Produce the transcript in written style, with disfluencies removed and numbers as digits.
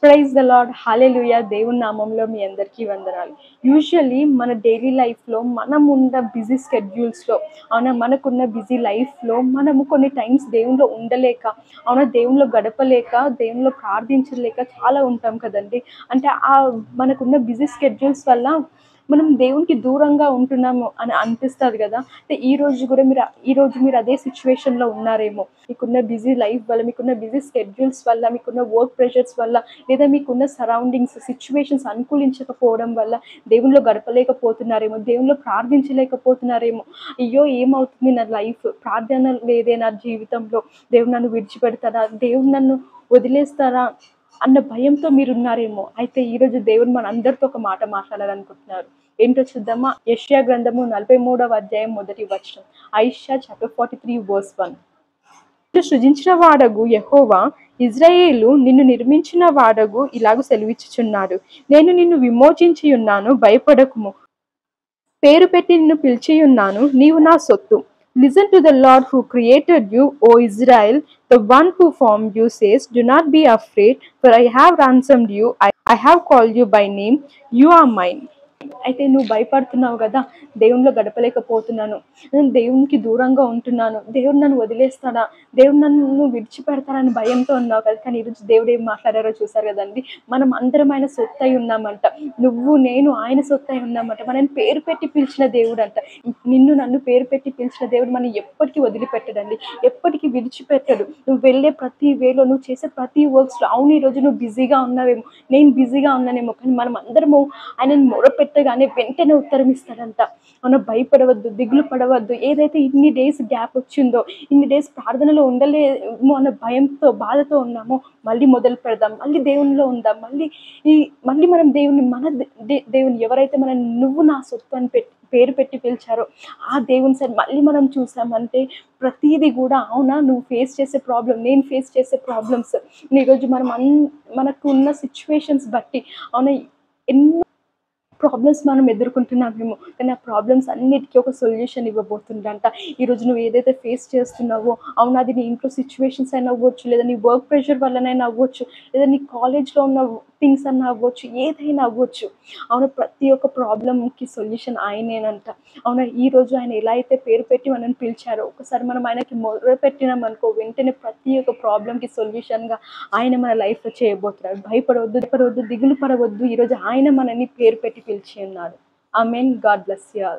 Praise the lord, హల్లెలూయా. దేవుని నామంలో మీ అందరికీ వందనాలు. యూజువల్లీ మన డైలీ లైఫ్లో మనం ఉన్న బిజీ స్కెడ్యూల్స్లో, అవునా, మనకున్న బిజీ లైఫ్లో మనము కొన్ని టైమ్స్ దేవునిలో ఉండలేక, అవునా, దేవునిలో గడపలేక, దేవునిలో ప్రార్థించలేక చాలా ఉంటాం కదండి. అంటే మనకున్న బిజీ స్కెడ్యూల్స్ వల్ల మనం దేవునికి దూరంగా ఉంటున్నాము అని అనిపిస్తుంది కదా. అంటే ఈరోజు మీరు అదే సిచ్యువేషన్లో ఉన్నారేమో. మీకున్న బిజీ లైఫ్ వల్ల, మీకున్న బిజీ స్కెడ్యూల్స్ వల్ల, మీకున్న వర్క్ ప్రెషర్స్ వల్ల, లేదా మీకున్న సరౌండింగ్స్ సిచ్యువేషన్స్ అనుకూలించకపోవడం వల్ల దేవునిలో గడపలేకపోతున్నారేమో, దేవునిలో ప్రార్థించలేకపోతున్నారేమో. అయ్యో, ఏమవుతుంది నా లైఫ్, ప్రార్థన లేదే నా జీవితంలో, దేవుడు నన్ను విడిచిపెడతారా, దేవుడు నన్ను వదిలేస్తారా అన్న భయంతో మీరున్నారేమో. అయితే ఈరోజు దేవుడు మన అందరితో ఒక మాట మాట్లాడాలనుకుంటున్నారు. ఏంటో చూద్దామా? యెషయా గ్రంథము 43వ అధ్యాయం 1వ వచనం. Eicher chapter 43 verse 1. సృజించిన వాడగు యెహోవా, ఇజ్రాయేలు నిన్ను నిర్మించిన వాడగు ఇలాగు సెలవిచ్చుచున్నాడు, నేను నిన్ను విమోచించి ఉన్నాను, భయపడకుము. పేరు పెట్టి నిన్ను పిలిచియున్నాను, నీవు నా సొత్తు. Listen to the Lord who created you, O Israel, the one who formed you says, do not be afraid, for I have ransomed you, I have called you by name, you are mine. అయితే నువ్వు భయపడుతున్నావు కదా, దేవునిలో గడపలేకపోతున్నాను, నేను దేవునికి దూరంగా ఉంటున్నాను, దేవుడు నన్ను వదిలేస్తాడా, దేవుడు నన్ను విడిచిపెడతానని భయంతో ఉన్నావు కదా. కానీ ఈరోజు దేవుడు ఏం మాట్లాడారో చూసారు కదండి. మనం అందరం ఆయన సొత్తై ఉన్నామంట. నువ్వు నేను ఆయన సొత్తై ఉన్నామంట. మనని పేరు పెట్టి పిలిచిన దేవుడు అంట. నన్ను పేరు పెట్టి పిలిచిన దేవుడు మనం ఎప్పటికీ వదిలిపెట్టడండి, ఎప్పటికీ విడిచిపెట్టడు. నువ్వు వెళ్ళే ప్రతి వేలో, నువ్వు చేసే ప్రతి వర్క్స్లో, అవును ఈరోజు నువ్వు బిజీగా ఉన్నావేమో, నేను బిజీగా ఉన్నానేమో, కానీ మనం అందరము ఆయనను మొరపెట్టగానే వెంటనే ఉత్తరం ఇస్తాడంట. మనం భయపడవద్దు, దిగులు పడవద్దు. ఏదైతే ఇన్ని డేస్ గ్యాప్ వచ్చిందో, ఇన్ని డేస్ ప్రార్థనలో ఉండలేమో అన్న భయంతో, బాధతో ఉన్నామో, మళ్ళీ మొదలు పెడదాం, మళ్ళీ దేవునిలో ఉందాం, మళ్ళీ మనం దేవుని ఎవరైతే మనం నువ్వు నా సొత్తు అని పేరు పెట్టి పిలిచారో ఆ దేవుని సైడ్ మళ్ళీ మనం చూసామంటే ప్రతిదీ కూడా, అవునా, నువ్వు ఫేస్ చేసే ప్రాబ్లం, నేను ఫేస్ చేసే ప్రాబ్లమ్స్, ఈరోజు మనకు ఉన్న సిచ్యువేషన్స్ బట్టి, అవునా, ఎన్నో ప్రాబ్లమ్స్ మనం ఎదుర్కొంటున్నామేమో, కానీ ఆ ప్రాబ్లమ్స్ అన్నిటికీ ఒక సొల్యూషన్ ఇవ్వబోతుందంట. ఈరోజు నువ్వు ఏదైతే ఫేస్ చేస్తున్నావో, అవును, అది నీ ఇంట్లో సిచ్యువేషన్స్ అయినా అవ్వచ్చు, లేదా నీ వర్క్ ప్రెషర్ వల్లనైనా అవ్వచ్చు, లేదా నీ కాలేజ్లో ఉన్న థింగ్స్ అన్నా అవ్వచ్చు, ఏదైనా అవ్వచ్చు. అవును, ప్రతి ఒక్క ప్రాబ్లంకి సొల్యూషన్ ఆయనేనంట. అవునా, ఈరోజు ఆయన ఎలా అయితే పేరు పెట్టి మనల్ని పిలిచారో, ఒకసారి మనం ఆయనకి మొదలు పెట్టినామనుకో, వెంటనే ప్రతి ఒక్క ప్రాబ్లంకి సొల్యూషన్గా ఆయన మన లైఫ్లో చేయబోతున్నాడు. భయపడవద్దు, దిగులు పడవద్దు. ఈరోజు ఆయన మనల్ని పేరు పెట్టి పిలిచి ఉన్నాడు. Amen. God bless you all.